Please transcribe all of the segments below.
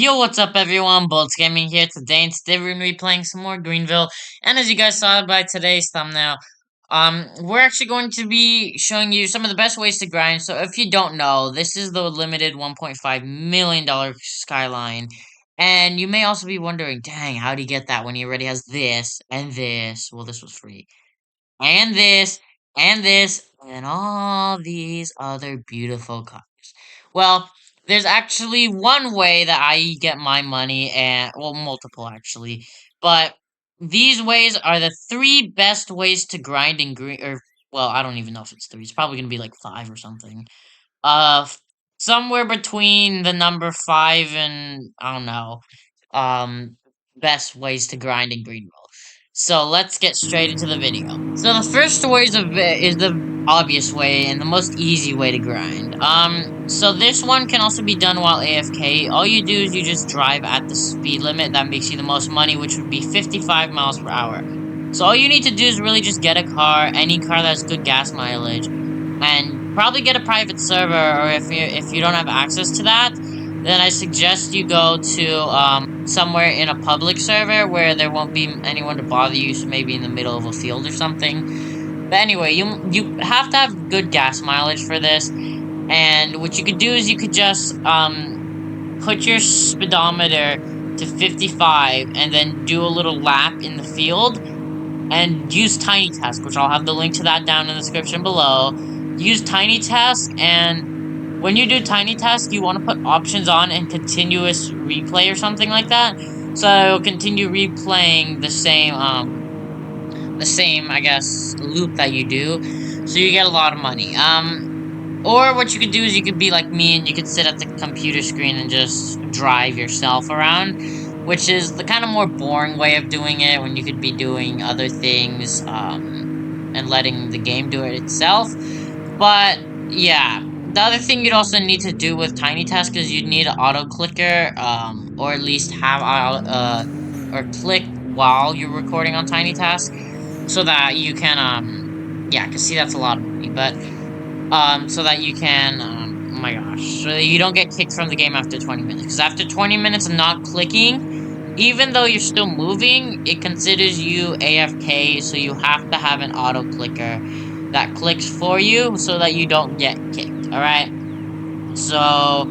Yo, what's up everyone? Bolts Gaming here today, and today we're gonna be playing some more Greenville. And as you guys saw by today's thumbnail, we're actually going to be showing you some of the best ways to grind. So if you don't know, this is the limited $1.5 million skyline. And you may also be wondering, dang, how do you get that when he already has this and this? Well, this was free. And this, and this, and all these other beautiful cars. Well, there's actually one way that I get my money, and well, multiple actually, but these ways are the three best ways to grind in green. Or well, I don't even know if it's three. It's probably gonna be like five or something. Somewhere between the number five and I don't know. Um, best ways to grind in Greenville. So let's get straight into the video. So the first way is the obvious way and the most easy way to grind. So this one can also be done while AFK. All you do is you just drive at the speed limit that makes you the most money, which would be 55 miles per hour. So all you need to do is really just get a car, any car that has good gas mileage, and probably get a private server, or if you don't have access to that, then I suggest you go to somewhere in a public server where there won't be anyone to bother you, so maybe in the middle of a field or something. But anyway, you have to have good gas mileage for this, and what you could do is you could just put your speedometer to 55 and then do a little lap in the field and use Tiny Task, which I'll have the link to that down in the description below. Use Tiny Task, and when you do Tiny Task, you want to put options on and continuous replay or something like that. So it'll continue replaying the same, I guess, loop that you do. So you get a lot of money. Or what you could do is you could be like me and you could sit at the computer screen and just drive yourself around, which is the kind of more boring way of doing it when you could be doing other things, and letting the game do it itself. But, yeah. The other thing you'd also need to do with Tiny Task is you'd need an auto clicker, or at least have, or click while you're recording on Tiny Task, so that you can, yeah, cause see that's a lot of money, but, so that you can, oh my gosh, so that you don't get kicked from the game after 20 minutes, because after 20 minutes of not clicking, even though you're still moving, it considers you AFK, so you have to have an auto clicker that clicks for you so that you don't get kicked, alright? So,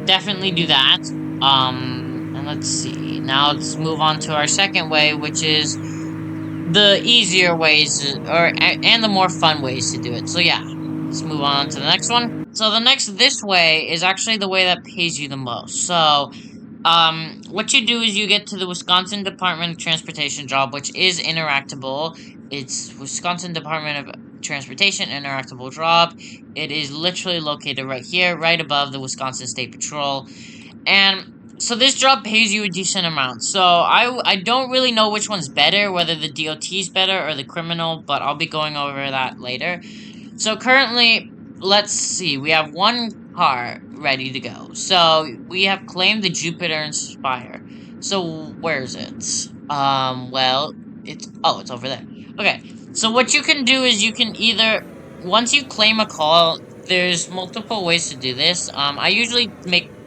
definitely do that. And let's see. Now let's move on to our second way, which is the easier ways, and the more fun ways to do it. So yeah, let's move on to the next one. So this way is actually the way that pays you the most. So, what you do is you get to the Wisconsin Department of Transportation job, which is Interactable. It's Wisconsin Department of Transportation Interactable job. It is literally located right here, right above the Wisconsin State Patrol. And so this job pays you a decent amount. So I don't really know which one's better, whether the DOT's better or the criminal, but I'll be going over that later. So currently, let's see, we have one car ready to go. So we have claimed the Jupiter Inspire. So where is it? Well, it's over there. Okay. So what you can do is you can either, once you claim a call, there's multiple ways to do this. I usually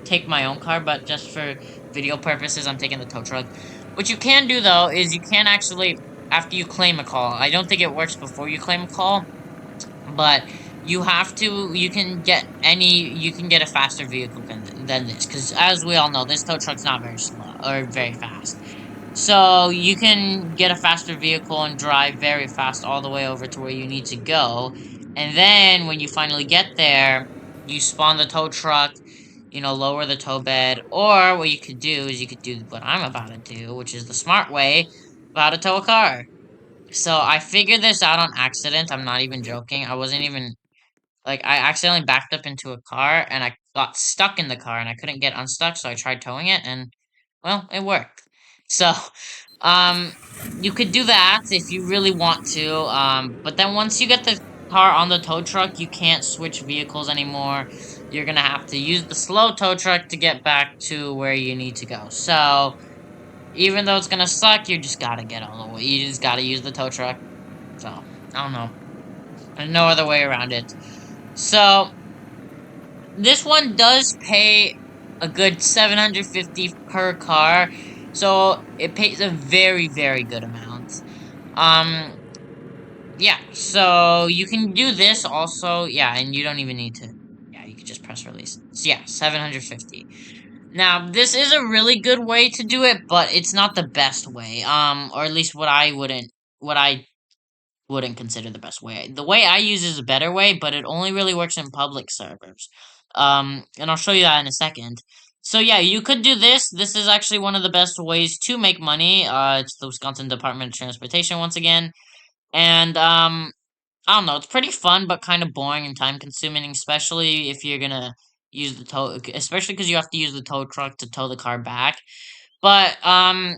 take my own car, but just for video purposes, I'm taking the tow truck. What you can do though is you can actually, after you claim a call, I don't think it works before you claim a call, but you can get a faster vehicle than this, because as we all know, this tow truck's not very slow, or very fast. So, you can get a faster vehicle and drive very fast all the way over to where you need to go, and then, when you finally get there, you spawn the tow truck, lower the tow bed, or what you could do is you could do what I'm about to do, which is the smart way of how to tow a car. So I figured this out on accident. I'm not even joking. I wasn't even like I accidentally backed up into a car and I got stuck in the car and I couldn't get unstuck, so I tried towing it and well, it worked. So, um you could do that if you really want to. But then once you get the car on the tow truck, you can't switch vehicles anymore. You're gonna have to use the slow tow truck to get back to where you need to go. So, even though it's gonna suck, you just gotta get all the way. You just gotta use the tow truck. So, I don't know. There's no other way around it. So, this one does pay a good 750 per car. So it pays a very, very good amount. Um, yeah, so you can do this also. Yeah, and you don't even need to. Yeah, you could just press release. So yeah, 750. Now, this is a really good way to do it, but it's not the best way. Or at least what I wouldn't consider the best way. The way I use is a better way, but it only really works in public servers. And I'll show you that in a second. So yeah, you could do this. This is actually one of the best ways to make money. It's the Wisconsin Department of Transportation once again. And I don't know, it's pretty fun but kind of boring and time consuming, especially if you're gonna use the tow, especially because you have to use the tow truck to tow the car back. But I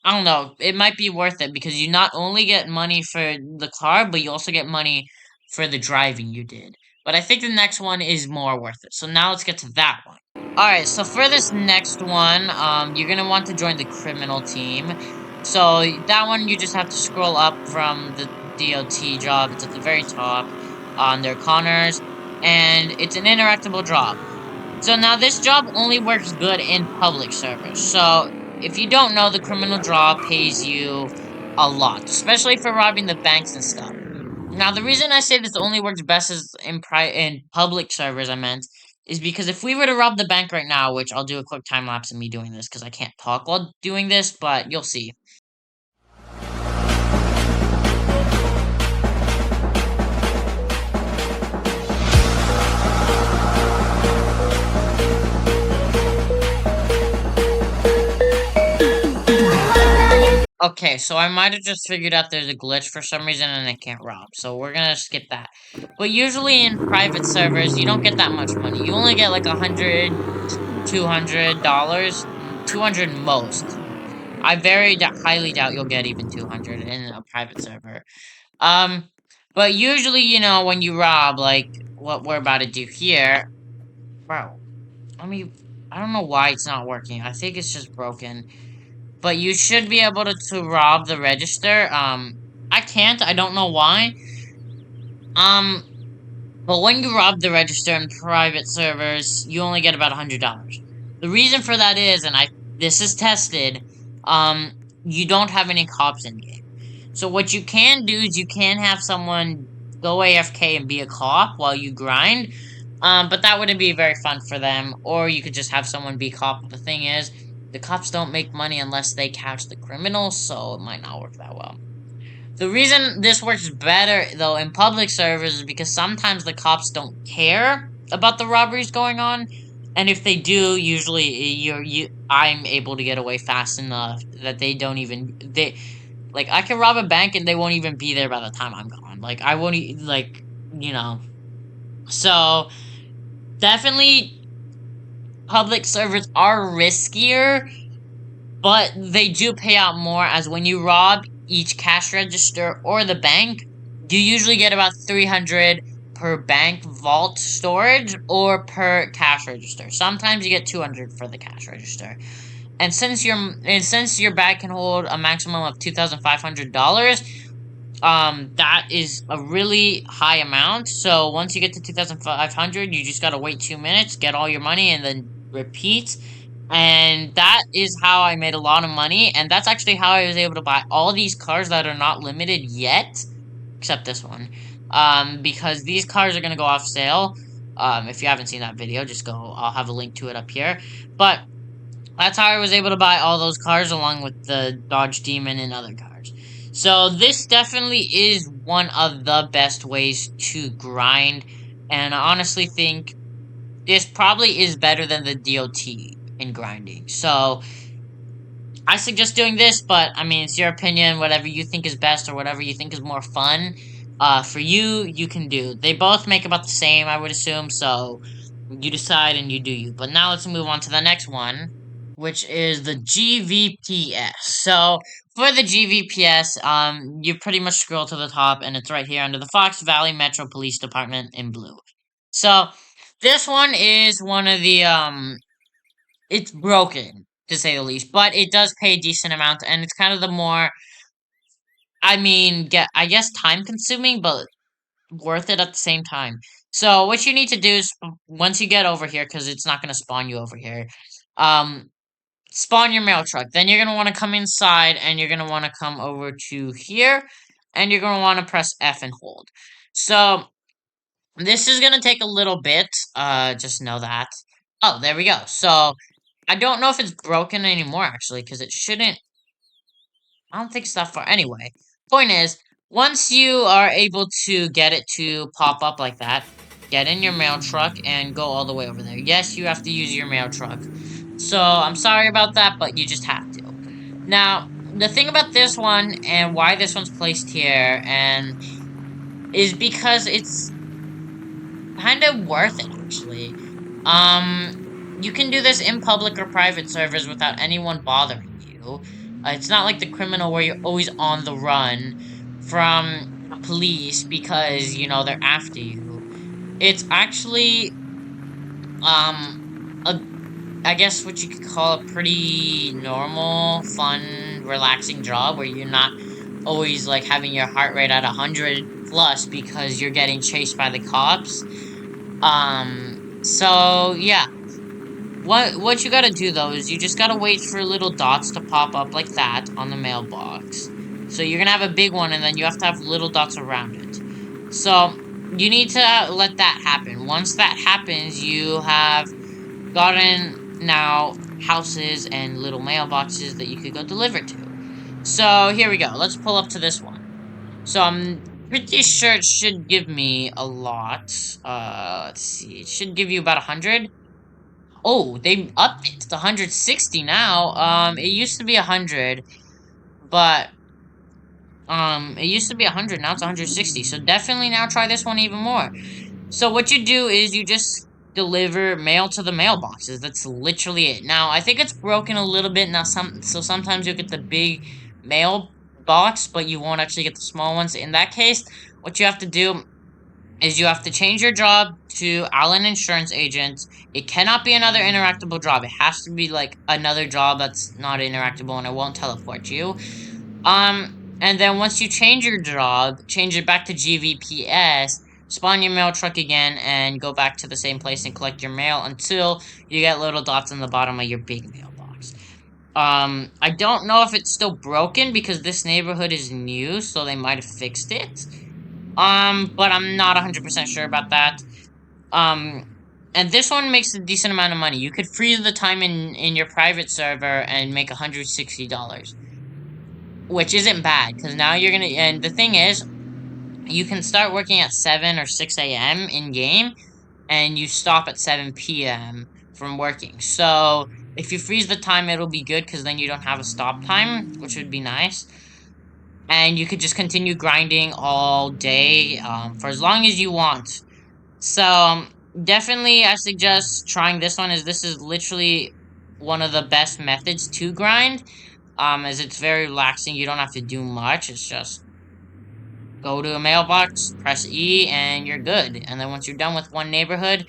don't know, it might be worth it because you not only get money for the car, but you also get money for the driving you did. But I think the next one is more worth it. So now let's get to that one. Alright, so for this next one, you're gonna want to join the criminal team. So that one you just have to scroll up from the DOT job. It's at the very top on their Connors, and it's an interactable job. So now this job only works good in public servers. So if you don't know, the criminal job pays you a lot, especially for robbing the banks and stuff. Now, the reason I say this only works best is in public servers, I meant, is because if we were to rob the bank right now, which I'll do a quick time lapse of me doing this because I can't talk while doing this, but you'll see. Okay, so I might have just figured out there's a glitch for some reason and I can't rob, so we're gonna skip that. But usually in private servers, you don't get that much money. You only get like $100, $200, 200 most. I highly doubt you'll get even 200 in a private server. Um, but usually, when you rob, like what we're about to do here, bro, let me, I don't know why it's not working. I think it's just broken. But you should be able to rob the register. I can't. I don't know why. Um, but when you rob the register in private servers, you only get about $100. The reason for that is, this is tested, you don't have any cops in game. So what you can do is you can have someone go AFK and be a cop while you grind. But that wouldn't be very fun for them. Or you could just have someone be cop. The thing is, the cops don't make money unless they catch the criminals, so it might not work that well. The reason this works better, though, in public servers is because sometimes the cops don't care about the robberies going on, and if they do, usually I'm able to get away fast enough that they don't even like I can rob a bank and they won't even be there by the time I'm gone. Like I won't like you know. So definitely public servers are riskier, but they do pay out more as when you rob each cash register or the bank, you usually get about 300 per bank vault storage or per cash register. Sometimes you get 200 for the cash register. And since your bag can hold a maximum of $2,500, that is a really high amount. So once you get to 2,500, you just gotta wait 2 minutes, get all your money, and then repeat. And that is how I made a lot of money, and that's actually how I was able to buy all these cars that are not limited yet, except this one. Because these cars are gonna go off sale. If you haven't seen that video, just go. I'll have a link to it up here. But that's how I was able to buy all those cars along with the Dodge Demon and other cars. So this definitely is one of the best ways to grind, and I honestly think this probably is better than the DOT in grinding. So I suggest doing this, but I mean it's your opinion. Whatever you think is best or whatever you think is more fun, for you, you can do. They both make about the same, I would assume. So you decide and you do you. But now let's move on to the next one, which is the GVPS. So for the GVPS, you pretty much scroll to the top, and it's right here under the Fox Valley Metro Police Department in blue. So this one is one of the it's broken to say the least, but it does pay a decent amount, and it's kind of the more, I mean, I guess time consuming, but worth it at the same time. So what you need to do is once you get over here, because it's not gonna spawn you over here, um, spawn your mail truck. Then you're gonna want to come inside, and you're gonna want to come over to here, and you're gonna want to press F and hold. So this is gonna take a little bit. Just know that. Oh, there we go. So I don't know if it's broken anymore actually, because it shouldn't. I don't think it's that far. Anyway, point is, once you are able to get it to pop up like that, get in your mail truck and go all the way over there. Yes, you have to use your mail truck. So, I'm sorry about that, but you just have to. Now, the thing about this one and why this one's placed here and is because it's kind of worth it actually. Um, you can do this in public or private servers without anyone bothering you. It's not like the criminal where you're always on the run from police because, you know, they're after you. It's actually, um, a, I guess what you could call a pretty normal, fun, relaxing job where you're not always, like, having your heart rate at 100 plus because you're getting chased by the cops. So yeah. What you gotta do though is you just gotta wait for little dots to pop up like that on the mailbox. So you're gonna have a big one and then you have to have little dots around it. So you need to let that happen. Once that happens, you have gotten now houses and little mailboxes that you could go deliver to. So here we go. Let's pull up to this one. So I'm pretty sure it should give me a lot. Let's see. It should give you about 100. Oh, they upped it to 160 now. It used to be 100, but it used to be 100. Now it's 160. So definitely now try this one even more. So what you do is you just deliver mail to the mailboxes. That's literally it. Now I think it's broken a little bit now. So sometimes you'll get the big mail box, but you won't actually get the small ones. In that case, what you have to do is you have to change your job to Allen Insurance Agent. It cannot be another interactable job. It has to be like another job that's not interactable and it won't teleport you. And then once you change your job, change it back to GVPS, spawn your mail truck again, and go back to the same place and collect your mail until you get little dots on the bottom of your big mailbox. I don't know if it's still broken because this neighborhood is new, so they might have fixed it. But I'm not 100% sure about that. Um, and this one makes a decent amount of money. You could freeze the time in your private server and make $160, which isn't bad because now you're gonna. And the thing is, you can start working at 7 or 6 a.m. in game, and you stop at 7 p.m. from working. So if you freeze the time, it'll be good because then you don't have a stop time, which would be nice. And you could just continue grinding all day, for as long as you want. So, definitely I suggest trying this one as this is literally one of the best methods to grind. As it's very relaxing, you don't have to do much, it's just go to a mailbox, press E, and you're good. And then once you're done with one neighborhood,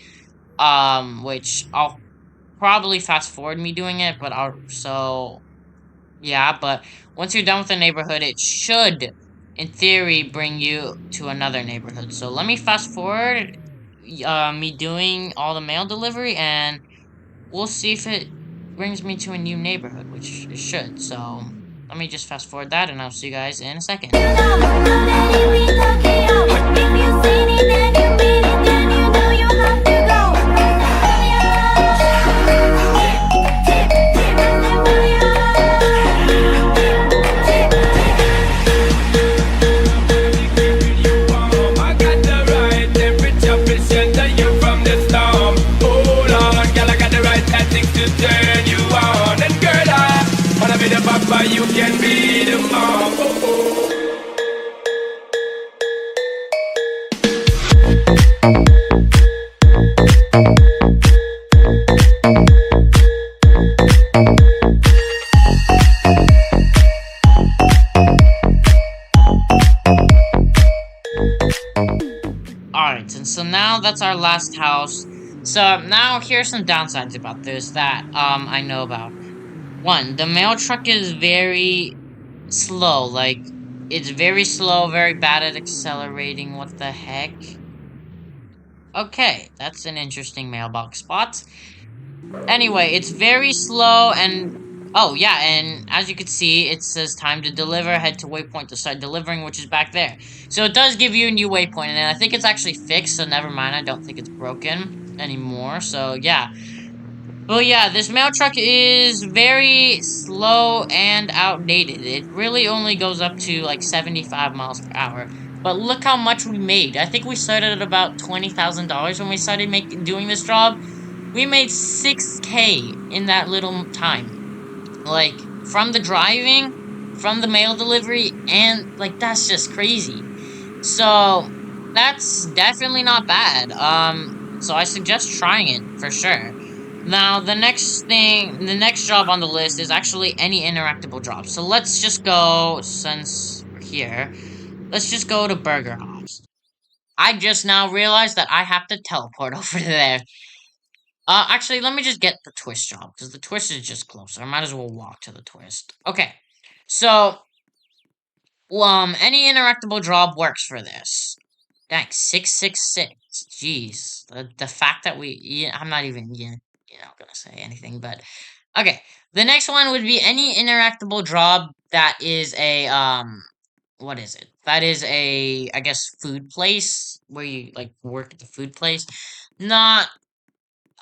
which I'll probably fast forward me doing it, but yeah, but once you're done with the neighborhood, it should, in theory, bring you to another neighborhood. So let me fast forward me doing all the mail delivery, and we'll see if it brings me to a new neighborhood, which it should. So let me just fast forward that, and I'll see you guys in a second. You can be the mom. Alright, and so now that's our last house. So now here's some downsides about this that I know about. One, the mail truck is very slow. Like, it's very slow, very bad at accelerating. What the heck? Okay, that's an interesting mailbox spot. Anyway, it's very slow and oh yeah, and as you can see, it says time to deliver, head to waypoint to start delivering, which is back there. So it does give you a new waypoint, and I think it's actually fixed, so never mind, I don't think it's broken anymore. So yeah. Well, yeah, this mail truck is very slow and outdated. It really only goes up to like 75 miles per hour. But look how much we made. I think we started at about $20,000 when we started making doing this job. We made 6K in that little time. Like from the driving, from the mail delivery, and like that's just crazy. So that's definitely not bad. So I suggest trying it for sure. Now the next job on the list is actually any interactable job. So let's just go since we're here. Let's just go to Burger House. I just now realized that I have to teleport over there. Actually, let me just get the twist job because the twist is just closer. I might as well walk to the twist. Okay, so any interactable job works for this. Dang, 666. Jeez, the fact that yeah, I'm not even gonna say anything, but okay. The next one would be any interactable job that is a what is it? That is a I guess food place where you like work at the food place. Not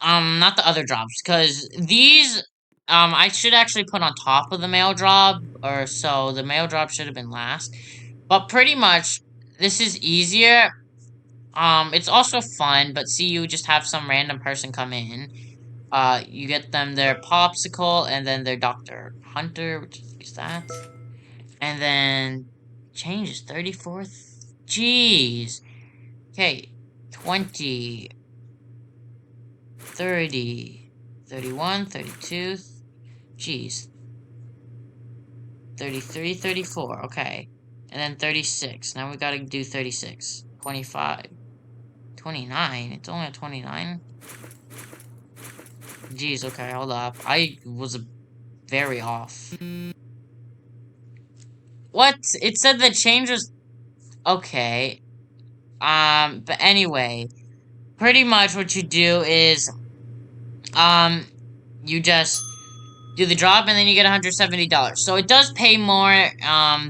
not the other jobs, because these, I should actually put on top of the mail job, or so the mail job should have been last. But pretty much, this is easier. It's also fun, but see, you just have some random person come in. You get them their popsicle, and then their Dr. Hunter, which is that. And then, changes, 34th. Jeez. Okay, 20. 30, 31, 32, geez, 33, 34, okay. And then 36, now we gotta do 36, 25, 29, it's only a 29? Jeez, okay, hold up, I was very off. What? It said the change was, okay, but anyway, pretty much what you do is, um, you just do the job and then you get $170. So it does pay more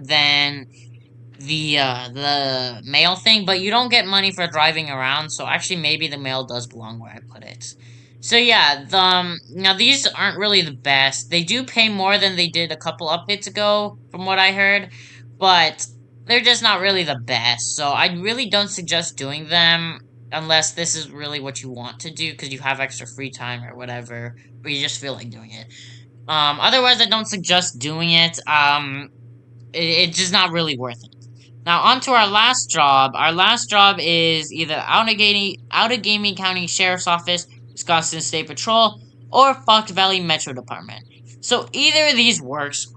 than the mail thing, but you don't get money for driving around, so actually maybe the mail does belong where I put it. So yeah, now these aren't really the best. They do pay more than they did a couple updates ago, from what I heard, but they're just not really the best. So I really don't suggest doing them unless this is really what you want to do because you have extra free time or whatever, or you just feel like doing it. Otherwise, I don't suggest doing it. It's just not really worth it. Now, on to our last job. Our last job is either Outagamie County Sheriff's Office, Wisconsin State Patrol, or Fox Valley Metro Department. So, either of these works.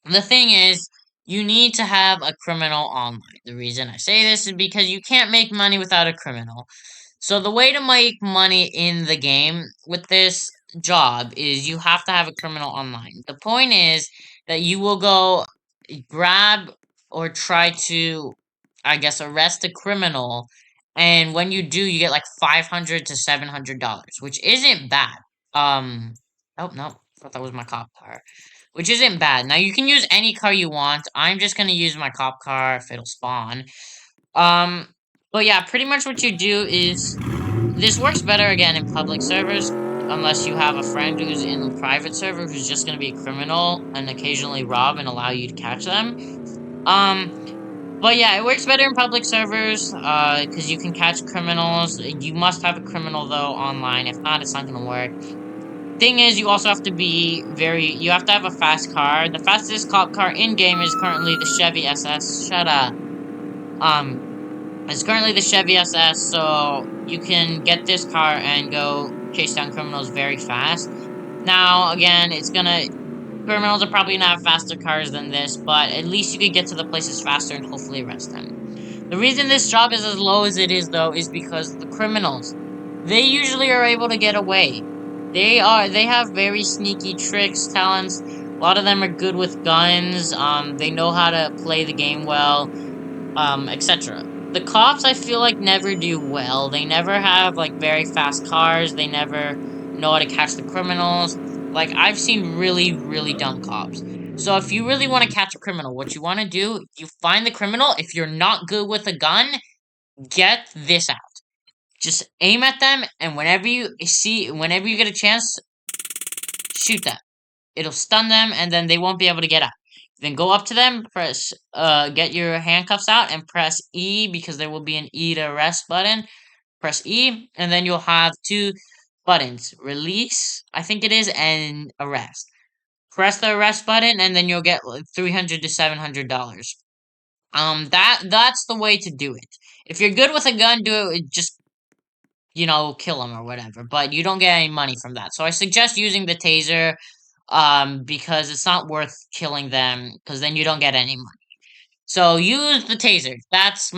The thing is, you need to have a criminal online. The reason I say this is because you can't make money without a criminal. So the way to make money in the game with this job is you have to have a criminal online. The point is that you will go grab or try to, I guess, arrest a criminal, and when you do, you get like $500 to $700, which isn't bad. Oh no, I thought that was my cop car, which isn't bad. Now you can use any car you want. I'm just gonna use my cop car if it'll spawn. Um, but yeah, pretty much what you do is this works better again in public servers, unless you have a friend who's in a private server who's just gonna be a criminal and occasionally rob and allow you to catch them. Um, but yeah, it works better in public servers, because you can catch criminals. You must have a criminal though online. If not, it's not gonna work. Thing is, you also have to be you have to have a fast car. The fastest cop car in game is currently the Chevy SS. Shut up. Um, it's currently the Chevy SS, so you can get this car and go chase down criminals very fast. Now, again, criminals are probably gonna have faster cars than this, but at least you could get to the places faster and hopefully arrest them. The reason this job is as low as it is, though, is because the criminals, they usually are able to get away. They have very sneaky tricks, talents. A lot of them are good with guns. They know how to play the game well, etc. The cops, I feel like, never do well. They never have like very fast cars. They never know how to catch the criminals. Like, I've seen really, really dumb cops. So if you really want to catch a criminal, what you want to do, you find the criminal. If you're not good with a gun, get this out. Just aim at them, and whenever you get a chance, shoot them. It'll stun them, and then they won't be able to get out. Then go up to them, get your handcuffs out, and press E, because there will be an E to arrest button. Press E, and then you'll have two buttons: release, I think it is, and arrest. Press the arrest button, and then you'll get like $300 to $700. That's the way to do it. If you're good with a gun, do it. Just, kill them or whatever. But you don't get any money from that. So I suggest using the taser, because it's not worth killing them, because then you don't get any money. So use the taser. That's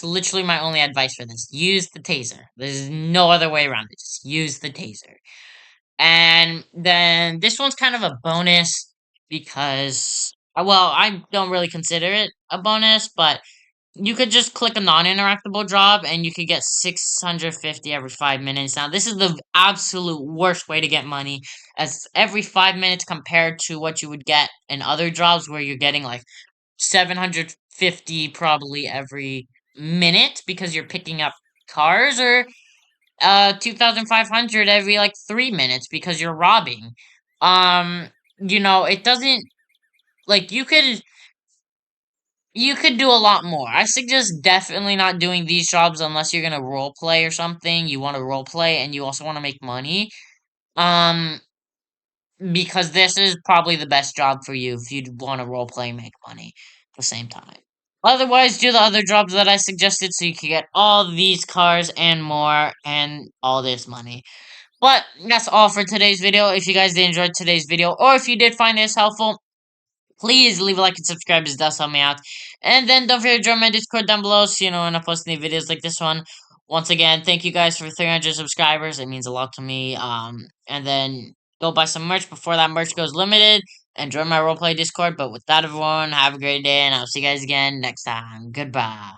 literally my only advice for this. Use the taser. There's no other way around it. Just use the taser. And then this one's kind of a bonus because, well, I don't really consider it a bonus, but you could just click a non-interactable job and you could get 650 every 5 minutes. Now, this is the absolute worst way to get money, as every 5 minutes compared to what you would get in other jobs where you're getting like 750 probably every minute because you're picking up cars, or 2,500 every like 3 minutes because you're robbing. It doesn't, like, you could do a lot more. I suggest definitely not doing these jobs unless you're gonna role play or something. You want to role play and you also want to make money. Um, because this is probably the best job for you if you want to role play and make money at the same time. Otherwise, do the other jobs that I suggested so you can get all these cars and more and all this money. But that's all for today's video. If you guys did enjoy today's video, or if you did find this helpful, please leave a like and subscribe, as it does help me out. And then don't forget to join my Discord down below so you know when I post new videos like this one. Once again, thank you guys for 300 subscribers. It means a lot to me. And then go buy some merch before that merch goes limited. And join my roleplay Discord. But with that, everyone, have a great day, and I'll see you guys again next time. Goodbye.